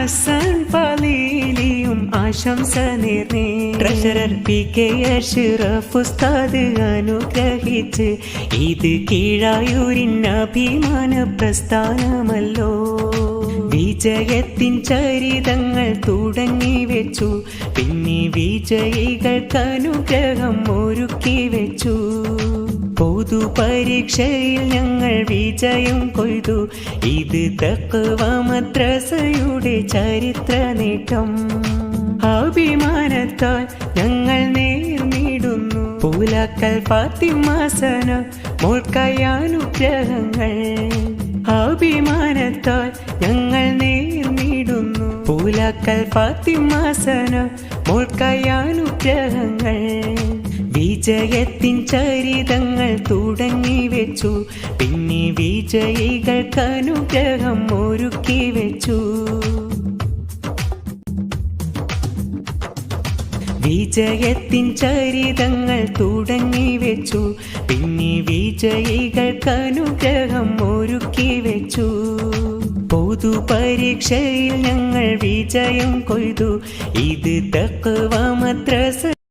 ഹസൻ ഫലീലിയും ആശംസ നേർന്നേ. Treasurer PK Ashraf ഉസ്താദ് അനുഗ്രഹിച്ച് ഇത് കീഴായൂരിൻ അഭിമാന പ്രസ്ഥാനമല്ലോ. വിജയത്തിൻ ചരിതങ്ങൾ തുടങ്ങി വെച്ചു, പിന്നെ വിജയികൾക്ക് അനുഗ്രഹം ഒരുക്കി വെച്ചു. പൊതുപരീക്ഷയിൽ ഞങ്ങൾ വിജയം കൊയ്തു, ഇത് തഖ്വ മദ്രസയുടെ ചരിത്ര നേട്ടം. അഭിമാനത്താൽ ഞങ്ങൾ നേർന്നിടുന്നു പൂലാക്കൽ ഫാത്തിമാസന മോൾക്കയാനുഗ്രഹങ്ങൾ. അഭിമാനത്താൽ ഞങ്ങൾ നേർന്നിടുന്നു പൂലാക്കൽ ഫാത്തിമാസന മോൾക്കയാനുഗ്രഹങ്ങൾ. വിജയത്തിൻ ചരിതങ്ങൾ തുടങ്ങി വെച്ചു, പിന്നെ വിജയികൾക്ക് അനുഗ്രഹം ഒരുക്കി വെച്ചു. വിജയത്തിൻ ചരിതങ്ങൾ തുടങ്ങി വെച്ചു, പിന്നെ വിജയികൾക്ക് അനുഗ്രഹം ഒരുക്കി വെച്ചു. പൊതുപരീക്ഷയിൽ ഞങ്ങൾ വിജയം കൊയ്തു, ഇത് തഖ്വ മദ്രസ